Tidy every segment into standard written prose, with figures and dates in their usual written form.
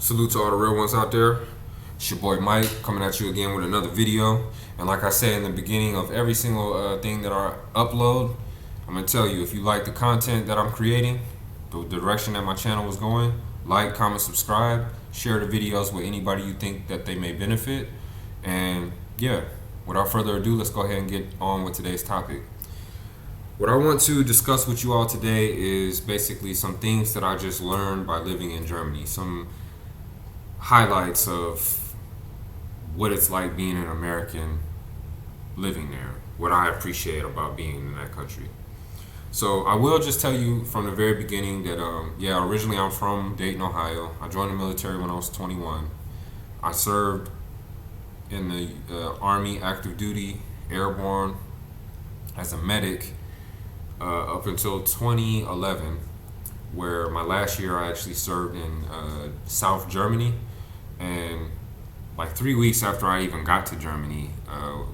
Salute to all the real ones out there. It's your boy Mike coming at you again with another video. And like I said in the beginning of every single thing that I upload, I'm going to tell you, if you like the content that I'm creating, the direction that my channel is going, like, comment, subscribe, share the videos with anybody you think that they may benefit. And yeah, without further ado, let's go ahead and get on with today's topic. What I want to discuss with you all today is basically some things that I just learned by living in Germany. Some highlights of what it's like being an American living there, what I appreciate about being in that country. So I will just tell you from the very beginning that originally I'm from Dayton, Ohio. I joined the military when I was 21. I served in the Army active duty, airborne, as a medic up until 2011, where my last year I actually served in South Germany. And like 3 weeks after I even got to Germany,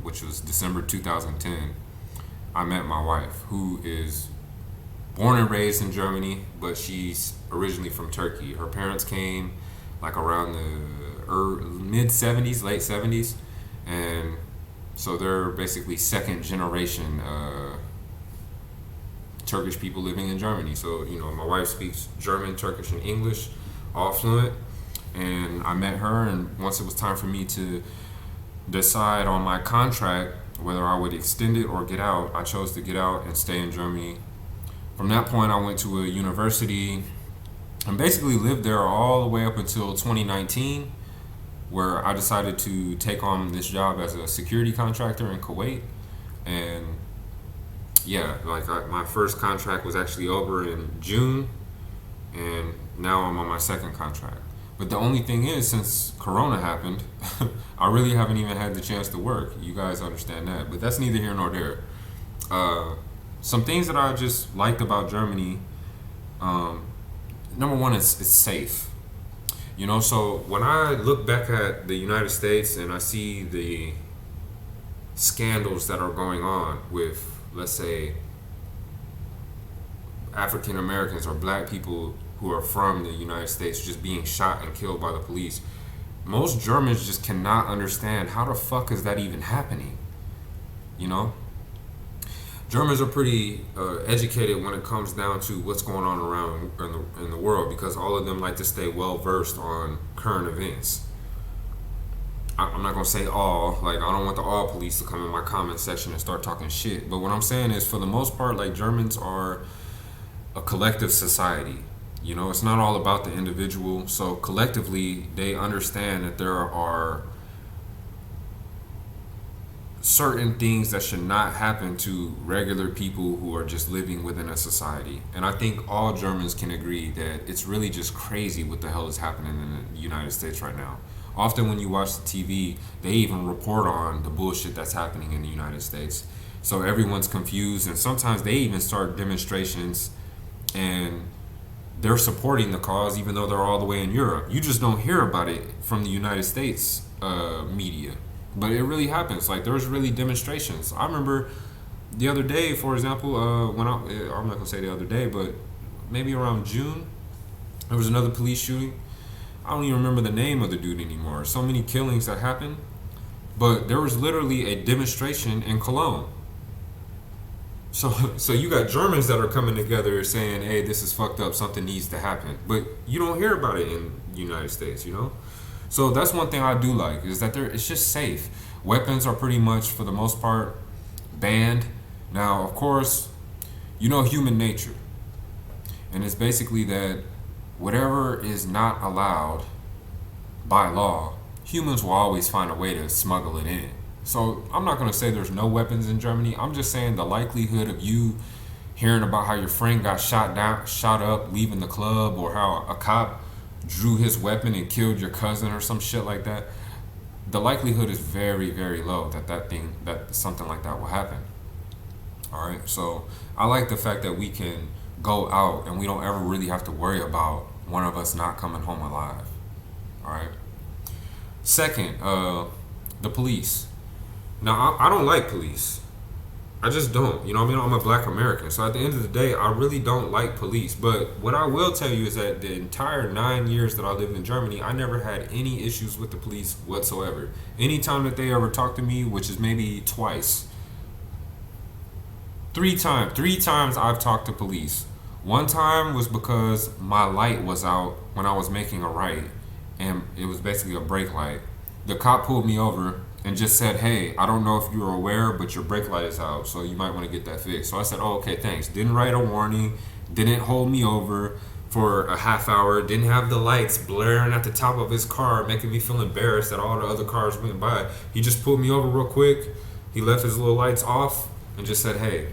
which was December 2010, I met my wife, who is born and raised in Germany, but she's originally from Turkey. Her parents came like around the mid 70s, late 70s, and so they're basically second generation Turkish people living in Germany. So, you know, my wife speaks German, Turkish, and English, all fluent. And I met her, and once it was time for me to decide on my contract, whether I would extend it or get out, I chose to get out and stay in Germany. From that point, I went to a university and basically lived there all the way up until 2019, where I decided to take on this job as a security contractor in Kuwait. And yeah, my first contract was actually over in June, and now I'm on my second contract. But the only thing is, since Corona happened, I really haven't even had the chance to work. You guys understand that, but that's neither here nor there. Some things that I just liked about Germany, number one, it's safe. You know, so when I look back at the United States and I see the scandals that are going on with, let's say, African Americans or black people who are from the United States just being shot and killed by the police, most Germans just cannot understand how the fuck is that even happening. You know, Germans are pretty educated when it comes down to what's going on around in the world, because all of them like to stay well versed on current events. I'm not gonna say all, like, I don't want the all police to come in my comment section and start talking shit, but what I'm saying is, for the most part, like, Germans are a collective society. You know, it's not all about the individual. So collectively, they understand that there are certain things that should not happen to regular people who are just living within a society. And I think all Germans can agree that it's really just crazy what the hell is happening in the United States right now. Often when you watch the TV, they even report on the bullshit that's happening in the United States. So everyone's confused, and sometimes they even start demonstrations and they're supporting the cause even though they're all the way in Europe. You just don't hear about it from the United States media. But it really happens. Like, there's really demonstrations. I remember the other day, for example, I'm not going to say the other day, but maybe around June, there was another police shooting. I don't even remember the name of the dude anymore. So many killings that happened. But there was literally a demonstration in Cologne. So you got Germans that are coming together saying, hey, this is fucked up, something needs to happen. But you don't hear about it in the United States, you know? So that's one thing I do like, is that it's just safe. Weapons are pretty much, for the most part, banned. Now, of course, you know human nature. And it's basically that whatever is not allowed by law, humans will always find a way to smuggle it in. So I'm not going to say there's no weapons in Germany. I'm just saying the likelihood of you hearing about how your friend got shot up leaving the club, or how a cop drew his weapon and killed your cousin or some shit like that, the likelihood is very, very low that something like that will happen. All right. So I like the fact that we can go out and we don't ever really have to worry about one of us not coming home alive. All right. Second, the police. Now, I don't like police. I just don't. You know what I mean? I'm a black American. So at the end of the day, I really don't like police. But what I will tell you is that the entire 9 years that I lived in Germany, I never had any issues with the police whatsoever. Anytime that they ever talked to me, which is maybe twice, three times I've talked to police. One time was because my light was out when I was making a right, and it was basically a brake light. The cop pulled me over and just said, "Hey, I don't know if you're aware, but your brake light is out, so you might want to get that fixed." So I said, "Oh, okay, thanks." Didn't write a warning, didn't hold me over for a half hour, didn't have the lights blaring at the top of his car, making me feel embarrassed that all the other cars went by. He just pulled me over real quick. He left his little lights off and just said, "Hey,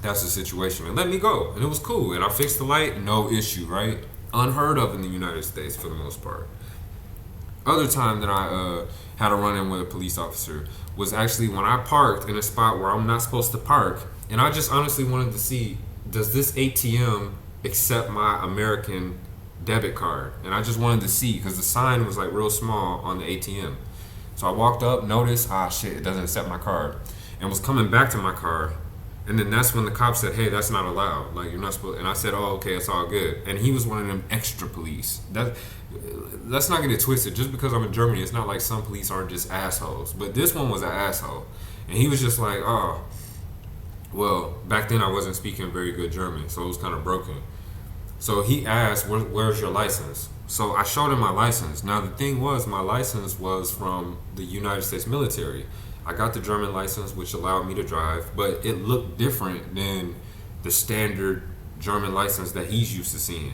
that's the situation," and let me go. And it was cool. And I fixed the light, no issue, right? Unheard of in the United States for the most part. Other time that I had a run-in with a police officer was actually when I parked in a spot where I'm not supposed to park, and I just honestly wanted to see, does this ATM accept my American debit card? And I just wanted to see because the sign was like real small on the ATM. So I walked up, noticed, shit, it doesn't accept my card, and was coming back to my car. And then that's when the cop said, "Hey, that's not allowed. Like, you're not supposed." And I said, "Oh, okay, it's all good." And he was one of them extra police. Let's not get it twisted. Just because I'm in Germany, it's not like some police aren't just assholes. But this one was an asshole, and he was just like, "Oh, well." Back then, I wasn't speaking very good German, so it was kind of broken. So he asked, "Where's your license?" So I showed him my license. Now the thing was, my license was from the United States military. I got the German license, which allowed me to drive, but it looked different than the standard German license that he's used to seeing.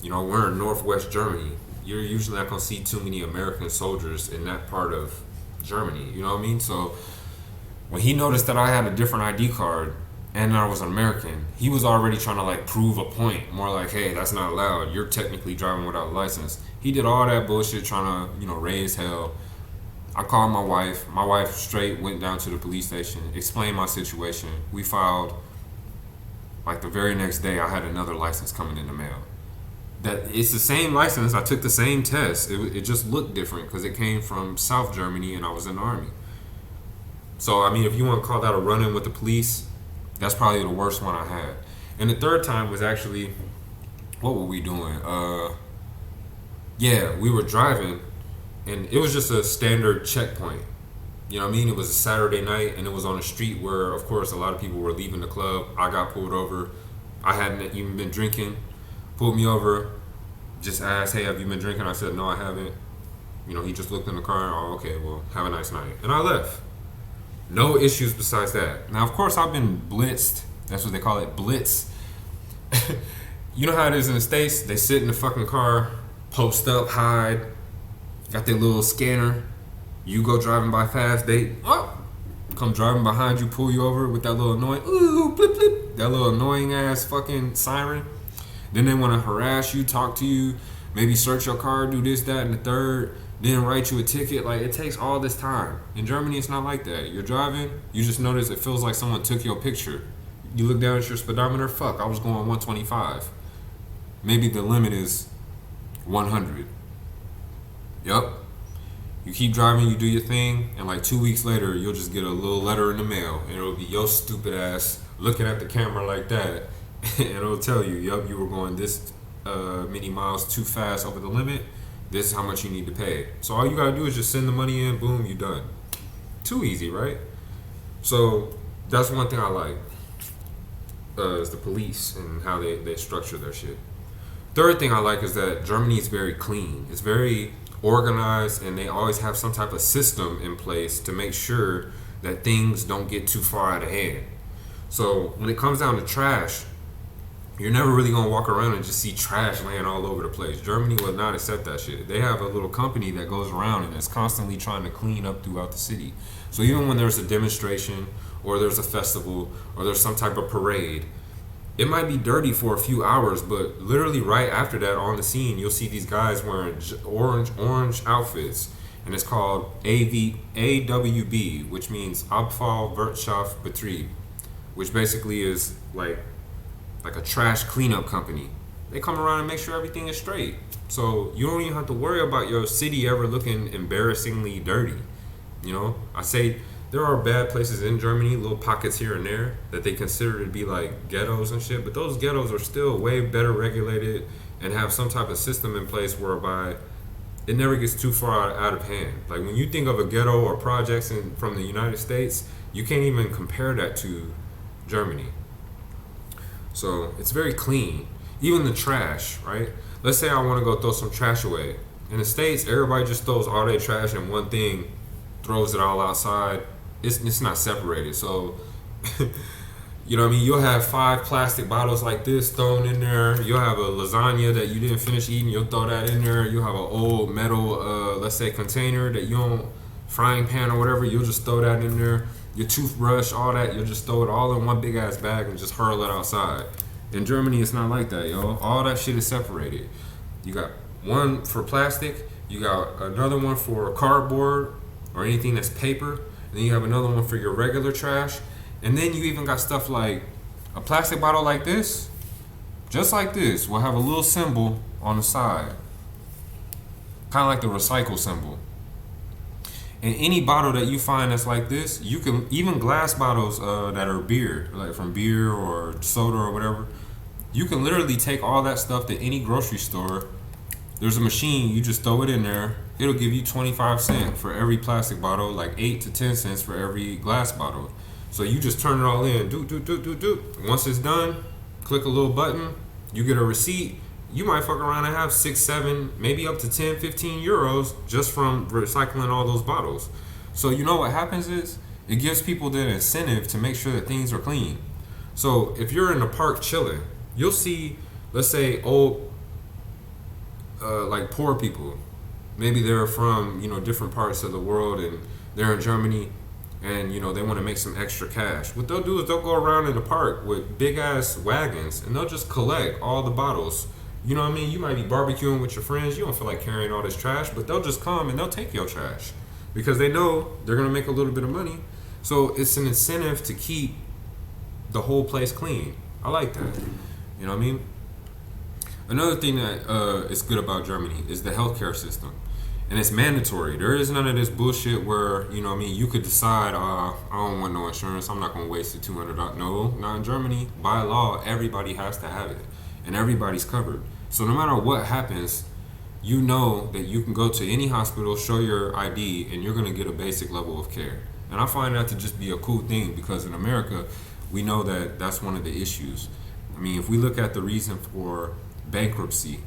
You know, we're in Northwest Germany. You're usually not going to see too many American soldiers in that part of Germany. You know what I mean? So when he noticed that I had a different ID card and I was an American, he was already trying to like prove a point. More like, "Hey, that's not allowed. You're technically driving without a license." He did all that bullshit trying to, raise hell. I called my wife. My wife straight went down to the police station, explained my situation. We filed. Like the very next day, I had another license coming in the mail. That it's the same license. I took the same test. It just looked different because it came from South Germany and I was in the army. So I mean, if you want to call that a run-in with the police, that's probably the worst one I had. And the third time was actually, what were we doing? Yeah, we were driving. And it was just a standard checkpoint. You know what I mean? It was a Saturday night, and it was on a street where, of course, a lot of people were leaving the club. I got pulled over. I hadn't even been drinking. Pulled me over. Just asked, "Hey, have you been drinking?" I said, "No, I haven't." He just looked in the car. "Oh, okay, well, have a nice night." And I left. No issues besides that. Now, of course, I've been blitzed. That's what they call it, blitz. You know how it is in the States? They sit in the fucking car, post up, hide. Got their little scanner. You go driving by fast, they come driving behind you, pull you over with that little annoying blip blip, that little annoying ass fucking siren. Then they want to harass you, talk to you, maybe search your car, do this, that, and the third, then write you a ticket. Like, it takes all this time. In Germany, it's not like that. You're driving, you just notice it feels like someone took your picture. You look down at your speedometer, fuck, I was going 125. Maybe the limit is 100. Yup. You keep driving, you do your thing, and like 2 weeks later, you'll just get a little letter in the mail, and it'll be your stupid ass looking at the camera like that, and it'll tell you, yup, you were going this many miles too fast over the limit. This is how much you need to pay. So all you gotta do is just send the money in, boom, you done. Too easy, right? So that's one thing I like, is the police and how they structure their shit. Third thing I like is that Germany is very clean. It's very organized, and they always have some type of system in place to make sure that things don't get too far out of hand. So when it comes down to trash, you're never really gonna walk around and just see trash laying all over the place. Germany will not accept that shit. They have a little company that goes around and is constantly trying to clean up throughout the city. So even when there's a demonstration or there's a festival or there's some type of parade, it might be dirty for a few hours, but literally right after that on the scene, you'll see these guys wearing orange outfits, and it's called AWB, which means Abfallwirtschaftsbetrieb, which basically is like a trash cleanup company. They come around and make sure everything is straight. So you don't even have to worry about your city ever looking embarrassingly dirty. I say there are bad places in Germany, little pockets here and there that they consider to be like ghettos and shit. But those ghettos are still way better regulated and have some type of system in place whereby it never gets too far out of hand. Like when you think of a ghetto or projects from the United States, you can't even compare that to Germany. So it's very clean. Even the trash, right? Let's say I want to go throw some trash away. In the States, everybody just throws all their trash in one thing, throws it all outside. It's not separated. So, you know what I mean? You'll have 5 plastic bottles like this thrown in there. You'll have a lasagna that you didn't finish eating. You'll throw that in there. You'll have an old metal, let's say, container that you don't, frying pan or whatever. You'll just throw that in there. Your toothbrush, all that. You'll just throw it all in one big ass bag and just hurl it outside. In Germany, it's not like that, yo. All that shit is separated. You got one for plastic. You got another one for cardboard or anything that's paper. Then you have another one for your regular trash. And then you even got stuff like a plastic bottle like this, just like this, will have a little symbol on the side. Kind of like the recycle symbol. And any bottle that you find that's like this, you can, even glass bottles that are beer, like from beer or soda or whatever, you can literally take all that stuff to any grocery store. There's a machine, you just throw it in there. It'll give you 25 cents for every plastic bottle, like 8 to 10 cents for every glass bottle. So you just turn it all in, do. Once it's done, click a little button, you get a receipt. You might fuck around and have 6, 7, maybe up to 10, 15 euros just from recycling all those bottles. So you know what happens is, it gives people the incentive to make sure that things are clean. So if you're in the park chilling, you'll see, let's say, old, like poor people. Maybe they're from, different parts of the world and they're in Germany and, they want to make some extra cash. What they'll do is they'll go around in the park with big ass wagons and they'll just collect all the bottles. You know what I mean? You might be barbecuing with your friends. You don't feel like carrying all this trash, but they'll just come and they'll take your trash because they know they're going to make a little bit of money. So it's an incentive to keep the whole place clean. I like that. You know what I mean? Another thing that is good about Germany is the healthcare system. And it's mandatory. There is none of this bullshit where, you could decide, I don't want no insurance. I'm not going to waste the $200. No, not in Germany. By law, everybody has to have it. And everybody's covered. So no matter what happens, you know that you can go to any hospital, show your ID, and you're going to get a basic level of care. And I find that to just be a cool thing because in America, we know that that's one of the issues. I mean, if we look at the reason for bankruptcy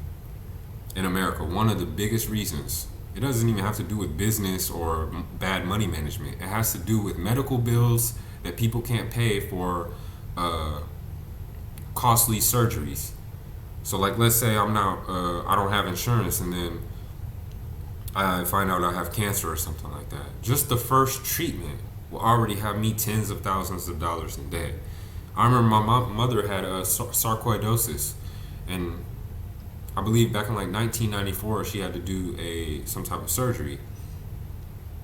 in America, one of the biggest reasons, it doesn't even have to do with business or bad money management. It has to do with medical bills that people can't pay for costly surgeries. So like, let's say I don't have insurance and then I find out I have cancer or something like that. Just the first treatment will already have me tens of thousands of dollars in debt. I remember my mother had sarcoidosis, and I believe back in like 1994 she had to do some type of surgery.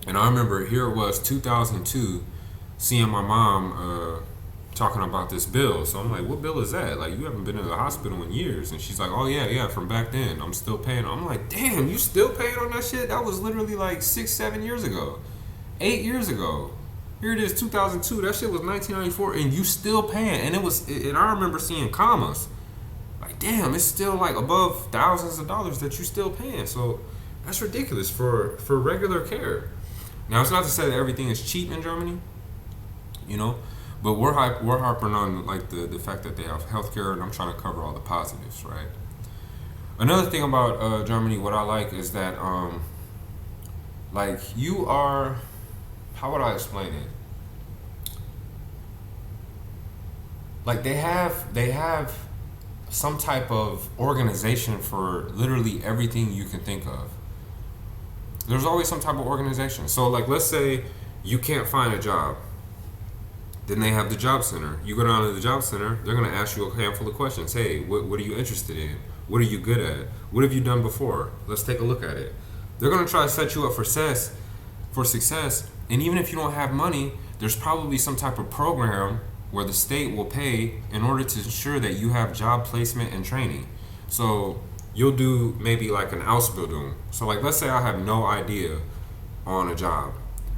And I remember here it was 2002, seeing my mom talking about this bill. So I'm like, what bill is that? Like, you haven't been to the hospital in years. And she's like, oh yeah, from back then, I'm still paying. I'm like, damn, you still paying on that shit? That was literally like 6, 7 years ago, 8 years ago. Here it is, 2002. That shit was 1994, and you still paying. And and I remember seeing commas. Like, damn, it's still like above thousands of dollars that you still paying. So that's ridiculous for regular care. Now, it's not to say that everything is cheap in Germany, but we're harping on like the fact that they have healthcare, and I'm trying to cover all the positives, right? Another thing about Germany, what I like is that like you are, how would I explain it? Like they have some type of organization for literally everything you can think of. There's always some type of organization. So like, let's say you can't find a job. Then they have the job center. You go down to the job center, they're going to ask you a handful of questions. Hey, what are you interested in? What are you good at? What have you done before? Let's take a look at it. They're going to try to set you up for success. And even if you don't have money, there's probably some type of program where the state will pay in order to ensure that you have job placement and training. So you'll do maybe like an Ausbildung. So like, let's say I have no idea on a job.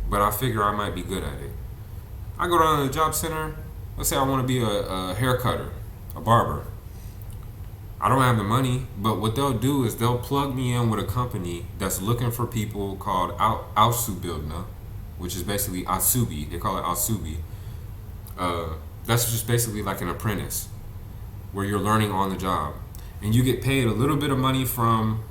but I figure I might be good at it. I go down to the job center. Let's say I want to be a hair cutter, a barber. I don't have the money, but what they'll do is they'll plug me in with a company that's looking for people called Auszubildende, which is basically Asubi. They call it Asubi. That's just basically like an apprentice, where you're learning on the job, and you get paid a little bit of money from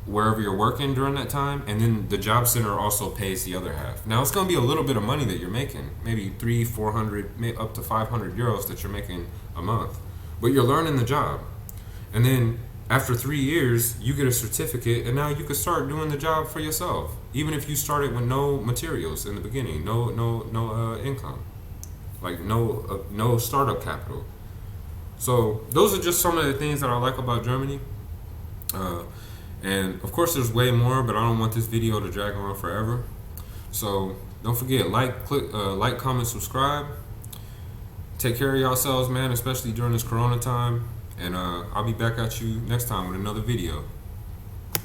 wherever you're working during that time, and then the job center also pays the other half. Now it's going to be a little bit of money that you're making, maybe 300-400, up to 500 euros that you're making a month, but you're learning the job, and then after 3 years you get a certificate, and now you can start doing the job for yourself, even if you started with no materials in the beginning, no income, like no startup capital. So those are just some of the things that I like about Germany. And of course there's way more, but I don't want this video to drag on forever. So don't forget, like, comment, subscribe. Take care of yourselves, man, especially during this corona time. And I'll be back at you next time with another video.